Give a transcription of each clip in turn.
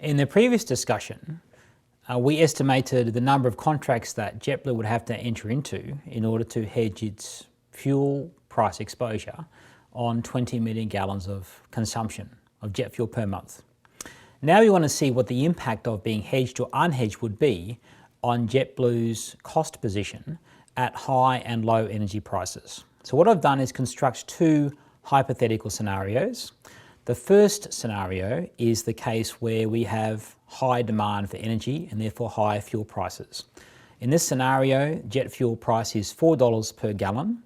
In the previous discussion, we estimated the number of contracts that JetBlue would have to enter into in order to hedge its fuel price exposure on 20 million gallons of consumption of jet fuel per month. Now we want to see what the impact of being hedged or unhedged would be on JetBlue's cost position at high and low energy prices. So what I've done is construct two hypothetical scenarios. The first scenario is the case where we have high demand for energy and therefore higher fuel prices. In this scenario, jet fuel price is $4 per gallon.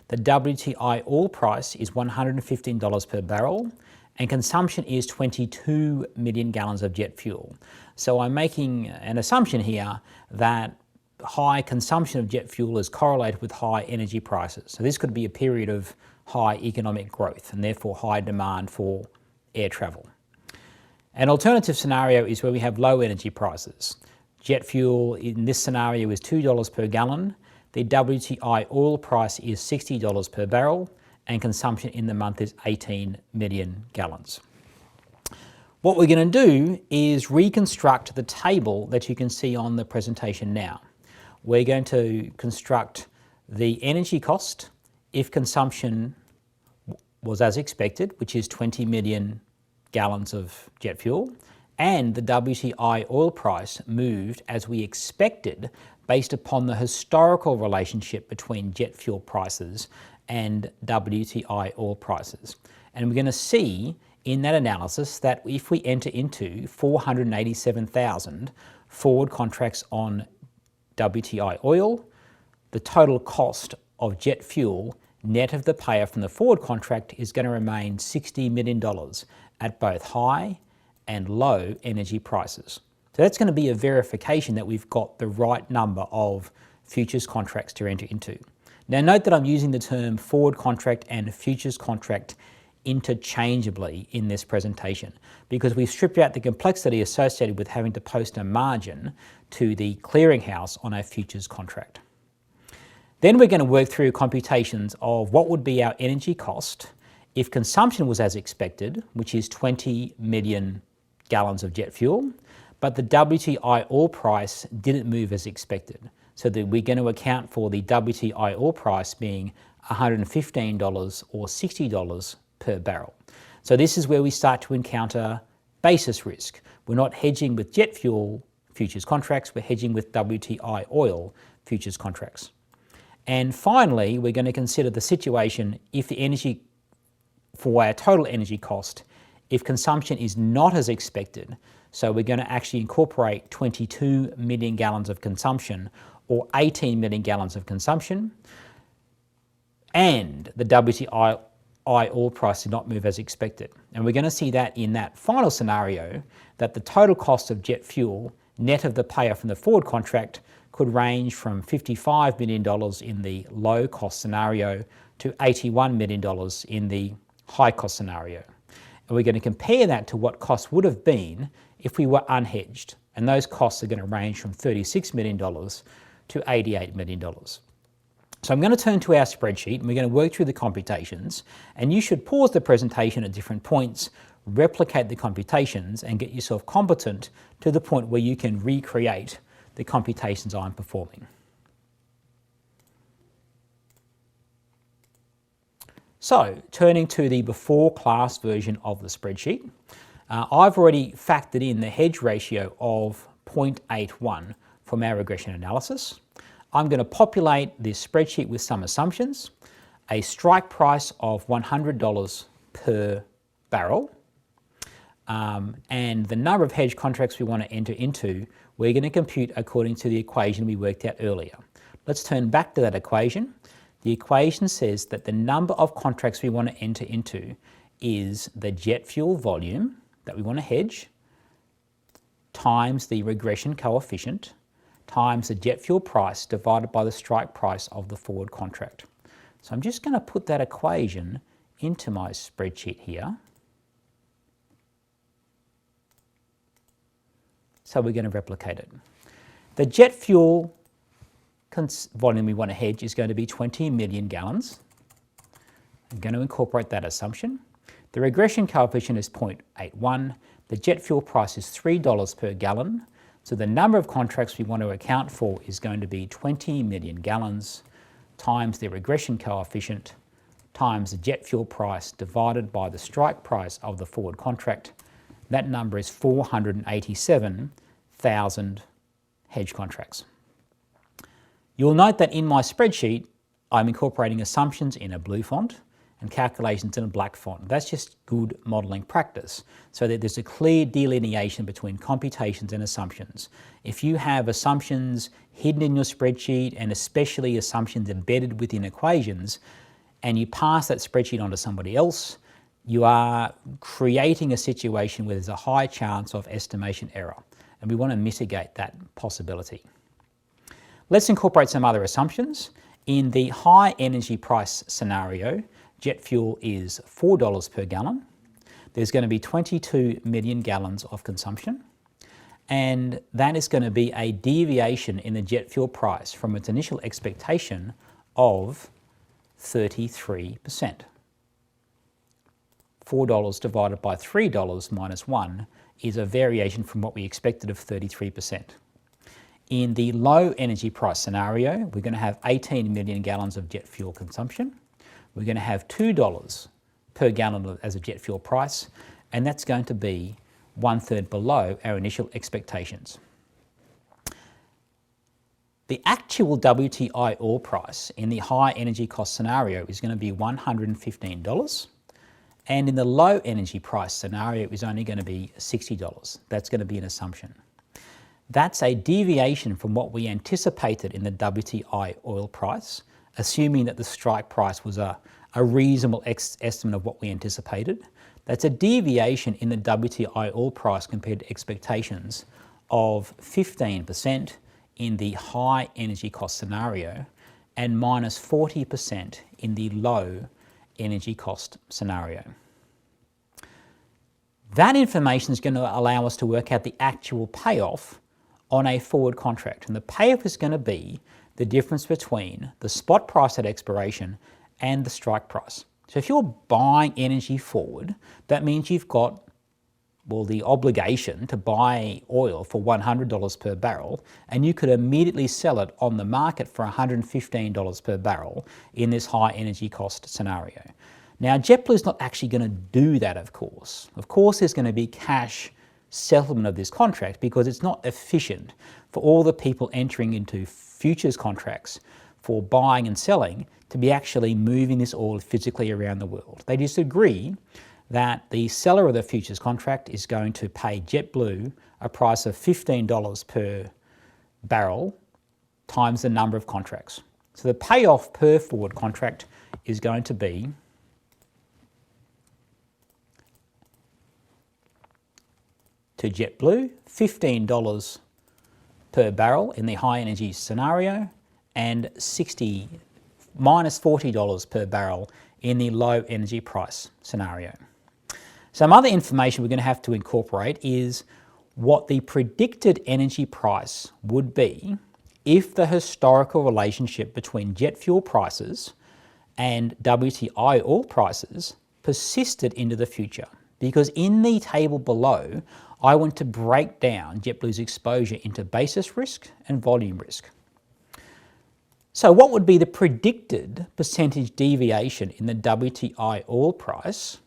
The WTI oil price is $115 per barrel, and consumption is 22 million gallons of jet fuel. So I'm making an assumption here that high consumption of jet fuel is correlated with high energy prices. So this could be a period of high economic growth and therefore high demand for air travel. An alternative scenario is where we have low energy prices. Jet fuel in this scenario is $2 per gallon. The WTI oil price is $60 per barrel, and consumption in the month is 18 million gallons. What we're going to do is reconstruct the table that you can see on the presentation now. We're going to construct the energy cost if consumption was as expected, which is 20 million gallons of jet fuel, and the WTI oil price moved as we expected based upon the historical relationship between jet fuel prices and WTI oil prices. And we're going to see in that analysis that if we enter into 487,000 forward contracts on WTI oil, the total cost of jet fuel net of the payoff from the forward contract is going to remain $60 million at both high and low energy prices. So that's going to be a verification that we've got the right number of futures contracts to enter into. Now note that I'm using the term forward contract and futures contract interchangeably in this presentation because we've stripped out the complexity associated with having to post a margin to the clearinghouse on a futures contract. Then we're going to work through computations of what would be our energy cost if consumption was as expected, which is 20 million gallons of jet fuel, but the WTI oil price didn't move as expected. So that we're going to account for the WTI oil price being $115 or $60 per barrel. So this is where we start to encounter basis risk. We're not hedging with jet fuel futures contracts, we're hedging with WTI oil futures contracts. And finally, we're going to consider the situation if the energy, for our total energy cost, if consumption is not as expected. So we're going to actually incorporate 22 million gallons of consumption or 18 million gallons of consumption, and the WTI oil price did not move as expected. And we're going to see that in that final scenario, that the total cost of jet fuel, net of the payoff from the forward contract, could range from $55 million in the low cost scenario to $81 million in the high cost scenario. And we're going to compare that to what costs would have been if we were unhedged. And those costs are going to range from $36 million to $88 million. So I'm going to turn to our spreadsheet and we're going to work through the computations, and you should pause the presentation at different points, replicate the computations and get yourself competent to the point where you can recreate the computations I'm performing. So turning to the before class version of the spreadsheet, I've already factored in the hedge ratio of 0.81 from our regression analysis. I'm going to populate this spreadsheet with some assumptions: a strike price of $100 per barrel, and the number of hedge contracts we want to enter into, we're going to compute according to the equation we worked out earlier. Let's turn back to that equation. The equation says that the number of contracts we want to enter into is the jet fuel volume that we want to hedge times the regression coefficient times the jet fuel price divided by the strike price of the forward contract. So I'm just going to put that equation into my spreadsheet here. So we're going to replicate it. The jet fuel volume we want to hedge is going to be 20 million gallons. I'm going to incorporate that assumption. The regression coefficient is 0.81. The jet fuel price is $3 per gallon. So the number of contracts we want to account for is going to be 20 million gallons times the regression coefficient times the jet fuel price divided by the strike price of the forward contract. That number is 487,000 hedge contracts. You'll note that in my spreadsheet, I'm incorporating assumptions in a blue font and calculations in a black font. That's just good modelling practice, so that there's a clear delineation between computations and assumptions. If you have assumptions hidden in your spreadsheet, and especially assumptions embedded within equations, and you pass that spreadsheet on to somebody else, you are creating a situation where there's a high chance of estimation error, and we want to mitigate that possibility. Let's incorporate some other assumptions. In the high energy price scenario, jet fuel is $4 per gallon. There's going to be 22 million gallons of consumption, and that is going to be a deviation in the jet fuel price from its initial expectation of 33%. $4 divided by $3 minus 1 is a variation from what we expected of 33%. In the low energy price scenario, we're going to have 18 million gallons of jet fuel consumption. We're going to have $2 per gallon as a jet fuel price, and that's going to be 1/3 below our initial expectations. The actual WTI oil price in the high energy cost scenario is going to be $115, and in the low energy price scenario is only going to be $60. That's going to be an assumption. That's a deviation from what we anticipated in the WTI oil price, assuming that the strike price was a reasonable estimate of what we anticipated. That's a deviation in the WTI oil price compared to expectations of 15% in the high energy cost scenario and minus 40% in the low energy cost scenario. That information is going to allow us to work out the actual payoff on a forward contract, and the payoff is going to be the difference between the spot price at expiration and the strike price. So if you're buying energy forward, that means you've got, well, the obligation to buy oil for $100 per barrel, and you could immediately sell it on the market for $115 per barrel in this high energy cost scenario. Now, JetBlue is not actually going to do that, of course. Of course, there's going to be cash settlement of this contract because it's not efficient for all the people entering into futures contracts for buying and selling to be actually moving this oil physically around the world. They just agree that the seller of the futures contract is going to pay JetBlue a price of $15 per barrel times the number of contracts. So the payoff per forward contract is going to be to JetBlue, $15 per barrel in the high energy scenario and minus $40 per barrel in the low energy price scenario. Some other information we're going to have to incorporate is what the predicted energy price would be if the historical relationship between jet fuel prices and WTI oil prices persisted into the future. Because in the table below, I want to break down JetBlue's exposure into basis risk and volume risk. So what would be the predicted percentage deviation in the WTI oil price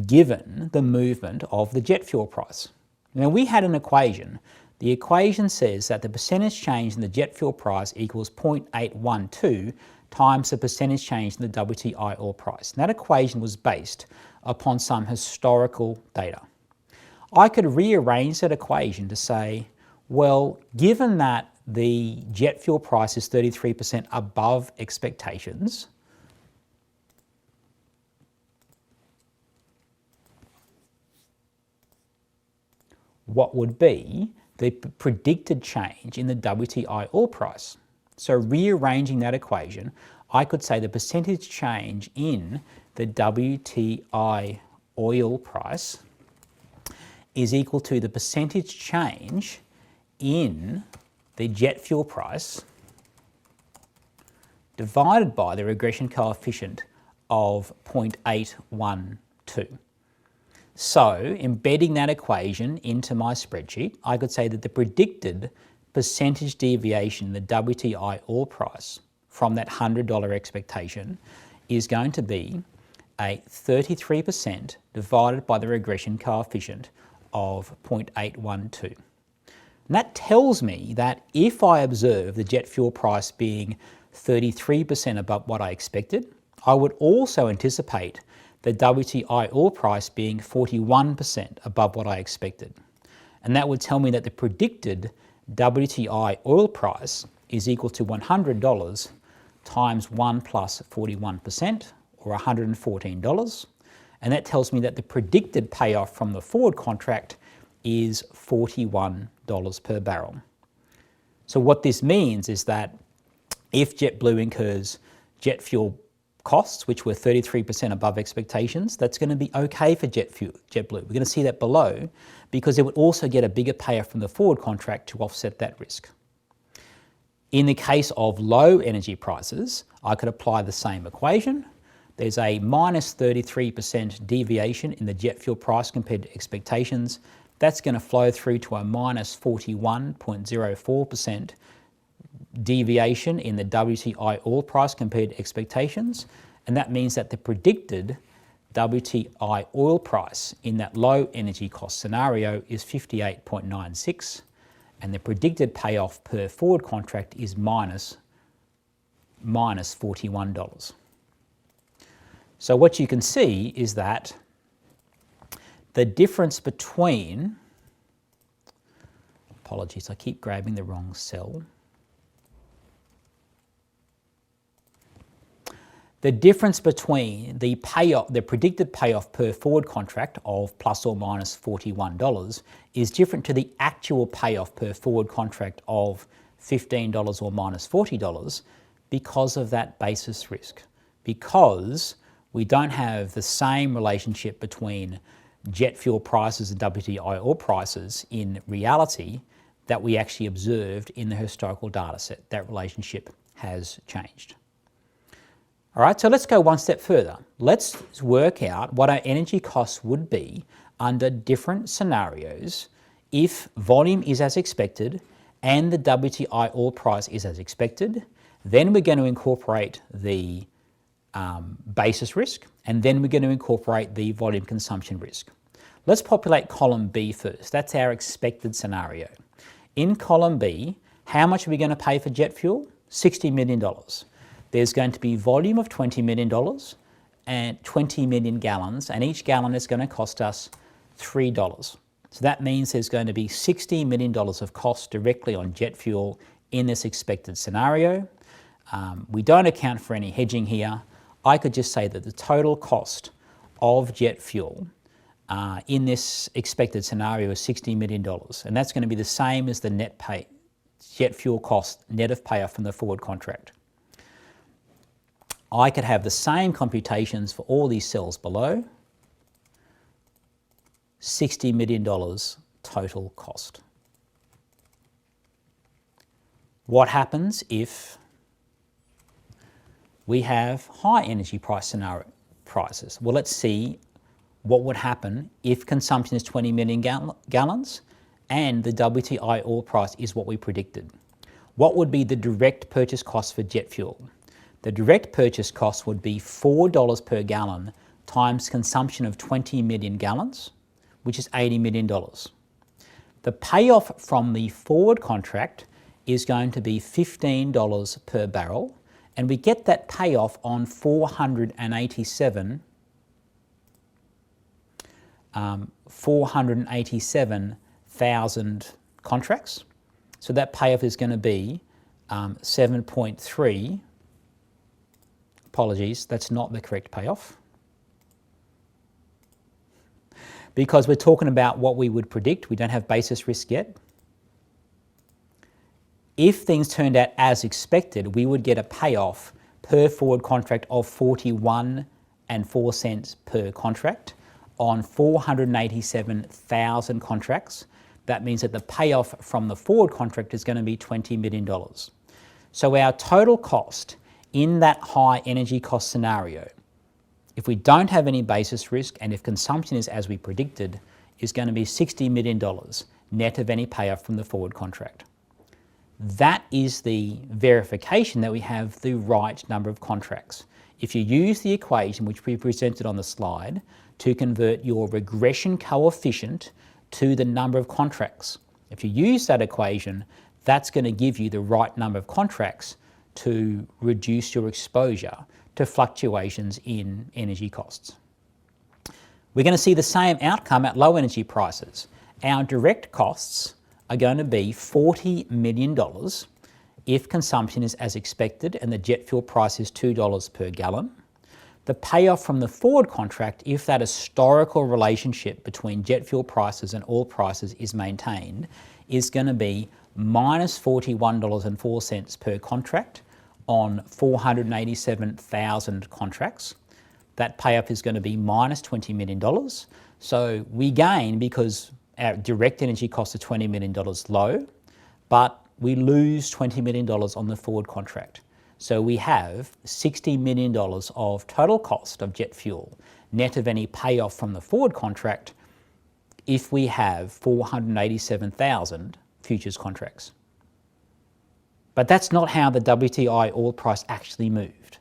given the movement of the jet fuel price? Now, we had an equation. The equation says that the percentage change in the jet fuel price equals 0.812 times the percentage change in the WTI oil price. And that equation was based upon some historical data. I could rearrange that equation to say, well, given that the jet fuel price is 33% above expectations, what would be the predicted change in the WTI oil price? So rearranging that equation, I could say the percentage change in the WTI oil price is equal to the percentage change in the jet fuel price divided by the regression coefficient of 0.812. So embedding that equation into my spreadsheet, I could say that the predicted percentage deviation in the WTI oil price from that $100 expectation is going to be a 33% divided by the regression coefficient of 0.812. And that tells me that if I observe the jet fuel price being 33% above what I expected, I would also anticipate the WTI oil price being 41% above what I expected. And that would tell me that the predicted WTI oil price is equal to $100 times 1 plus 41%, or $114. And that tells me that the predicted payoff from the forward contract is $41 per barrel. So what this means is that if JetBlue incurs jet fuel costs, which were 33% above expectations, that's going to be okay for JetBlue. We're going to see that below, because it would also get a bigger payoff from the forward contract to offset that risk. In the case of low energy prices, I could apply the same equation. There's a minus 33% deviation in the jet fuel price compared to expectations. That's going to flow through to a minus 41.04% deviation in the WTI oil price compared to expectations, and that means that the predicted WTI oil price in that low energy cost scenario is 58.96, and the predicted payoff per forward contract is minus $41. So what you can see is that the difference between, apologies, I keep grabbing the wrong cell. The difference between the predicted payoff per forward contract of plus or minus $41 is different to the actual payoff per forward contract of $15 or minus $40 because of that basis risk. Because we don't have the same relationship between jet fuel prices and WTI oil prices in reality that we actually observed in the historical data set. That relationship has changed. All right, so let's go one step further. Let's work out what our energy costs would be under different scenarios if volume is as expected and the WTI oil price is as expected. Then we're going to incorporate the basis risk, and then we're going to incorporate the volume consumption risk. Let's populate column B first. That's our expected scenario. In column B, how much are we going to pay for jet fuel? $60 million. There's going to be volume of $20 million and 20 million gallons, and each gallon is going to cost us $3. So that means there's going to be $60 million of cost directly on jet fuel in this expected scenario. We don't account for any hedging here. I could just say that the total cost of jet fuel in this expected scenario is $60 million, and that's going to be the same as the net jet fuel cost net of payoff from the forward contract. I could have the same computations for all these cells below. $60 million total cost. What happens if we have high energy prices? Well, let's see what would happen if consumption is 20 million gallons and the WTI oil price is what we predicted. What would be the direct purchase cost for jet fuel? The direct purchase cost would be $4 per gallon times consumption of 20 million gallons, which is $80 million. The payoff from the forward contract is going to be $15 per barrel, and we get that payoff on 487,000 contracts. So that payoff is going to be 7.3. Apologies, that's not the correct payoff. Because we're talking about what we would predict, we don't have basis risk yet. If things turned out as expected, we would get a payoff per forward contract of 41.04 cents per contract on 487,000 contracts. That means that the payoff from the forward contract is going to be $20 million. So our total cost in that high energy cost scenario if we don't have any basis risk and if consumption is as we predicted, is going to be $60 million net of any payoff from the forward contract. That is the verification that we have the right number of contracts. If you use the equation which we presented on the slide to convert your regression coefficient to the number of contracts, if you use that equation, that's going to give you the right number of contracts to reduce your exposure to fluctuations in energy costs. We're going to see the same outcome at low energy prices. Our direct costs are going to be $40 million if consumption is as expected and the jet fuel price is $2 per gallon. The payoff from the forward contract, if that historical relationship between jet fuel prices and oil prices is maintained, is going to be minus $41.04 per contract on 487,000 contracts. That payoff is going to be minus $20 million. So we gain because our direct energy costs are $20 million low, but we lose $20 million on the forward contract. So we have $60 million of total cost of jet fuel, net of any payoff from the forward contract, if we have 487,000 futures contracts. But that's not how the WTI oil price actually moved.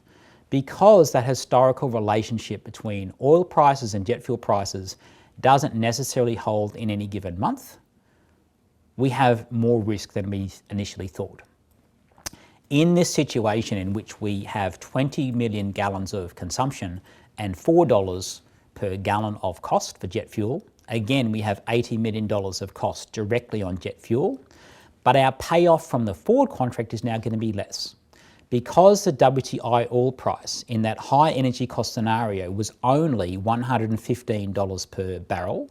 Because that historical relationship between oil prices and jet fuel prices doesn't necessarily hold in any given month, we have more risk than we initially thought. In this situation in which we have 20 million gallons of consumption and $4 per gallon of cost for jet fuel, again we have $80 million of cost directly on jet fuel, but our payoff from the forward contract is now going to be less. Because the WTI oil price in that high energy cost scenario was only $115 per barrel,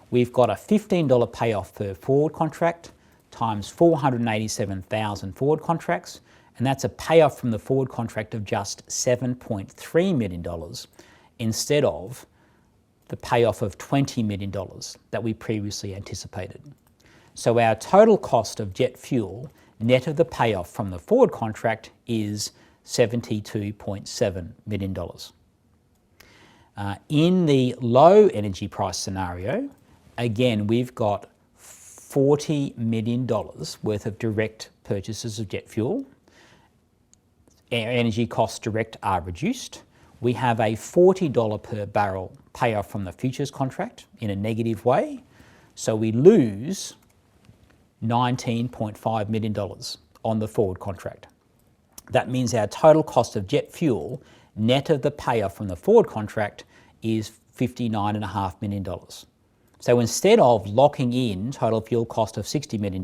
we've got a $15 payoff per forward contract times 487,000 forward contracts, and that's a payoff from the forward contract of just $7.3 million instead of the payoff of $20 million that we previously anticipated. So our total cost of jet fuel, net of the payoff from the forward contract, is $72.7 million. In the low energy price scenario, again, we've got $40 million worth of direct purchases of jet fuel. Our energy costs direct are reduced. We have a $40 per barrel payoff from the futures contract in a negative way. So we lose $19.5 million on the forward contract. That means our total cost of jet fuel, net of the payoff from the forward contract, is $59.5 million. So instead of locking in total fuel cost of $60 million,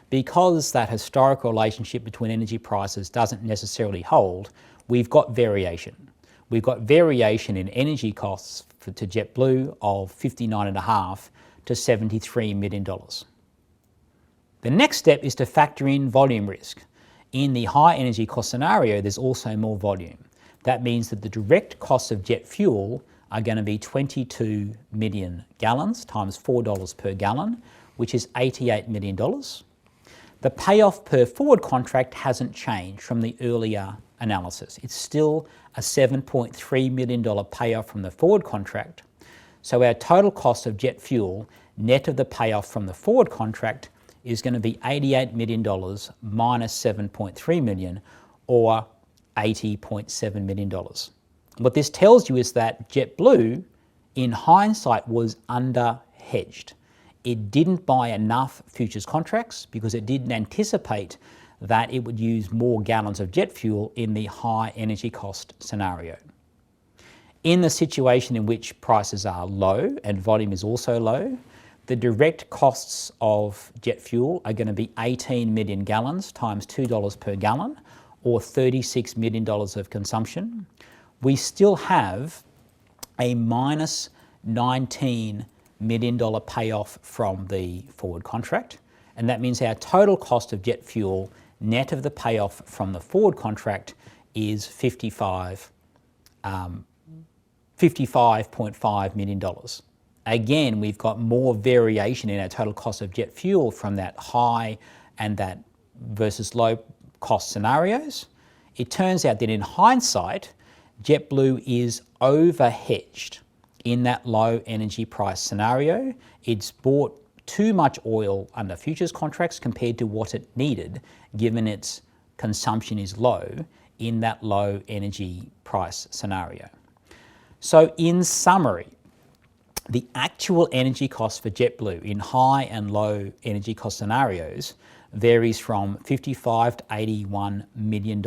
because that historical relationship between energy prices doesn't necessarily hold, we've got variation. We've got variation in energy costs to JetBlue of $59.5 to $73 million. The next step is to factor in volume risk. In the high energy cost scenario, there's also more volume. That means that the direct costs of jet fuel are going to be 22 million gallons times $4 per gallon, which is $88 million. The payoff per forward contract hasn't changed from the earlier analysis. It's still a $7.3 million payoff from the forward contract. So our total cost of jet fuel, net of the payoff from the forward contract, is going to be $88 million minus $7.3 million, or $80.7 million. What this tells you is that JetBlue, in hindsight, was under-hedged. It didn't buy enough futures contracts because it didn't anticipate that it would use more gallons of jet fuel in the high energy cost scenario. In the situation in which prices are low and volume is also low, the direct costs of jet fuel are going to be 18 million gallons times $2 per gallon, or $36 million of consumption. We still have a minus $19 million payoff from the forward contract, and that means our total cost of jet fuel, net of the payoff from the forward contract, is $55.5 million. Again, we've got more variation in our total cost of jet fuel from that high and that versus low cost scenarios. It turns out that in hindsight, JetBlue is over-hedged in that low energy price scenario. It's bought too much oil under futures contracts compared to what it needed, given its consumption is low in that low energy price scenario. So in summary, the actual energy cost for JetBlue in high and low energy cost scenarios varies from $55 to $81 million.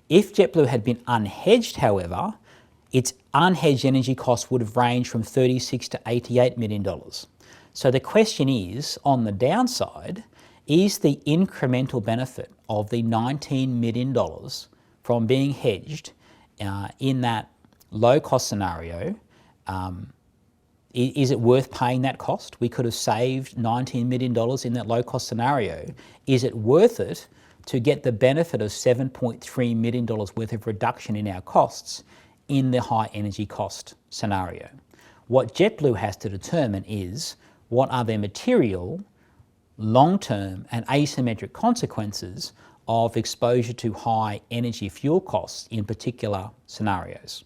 If JetBlue had been unhedged, however, its unhedged energy costs would have ranged from $36 to $88 million. So the question is, on the downside, is the incremental benefit of the $19 million from being hedged in that low cost scenario, is it worth paying that cost? We could have saved $19 million in that low cost scenario. Is it worth it to get the benefit of $7.3 million worth of reduction in our costs in the high energy cost scenario? What JetBlue has to determine is what are the material, long-term and asymmetric consequences of exposure to high energy fuel costs in particular scenarios.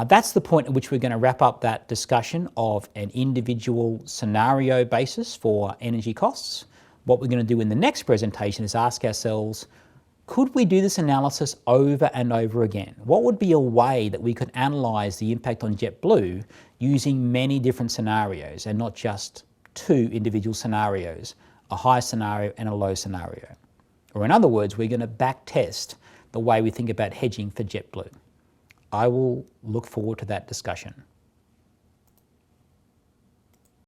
That's the point at which we're going to wrap up that discussion of an individual scenario basis for energy costs. What we're going to do in the next presentation is ask ourselves, could we do this analysis over and over again? What would be a way that we could analyse the impact on JetBlue using many different scenarios and not just two individual scenarios, a high scenario and a low scenario? Or in other words, we're going to back test the way we think about hedging for JetBlue. I will look forward to that discussion.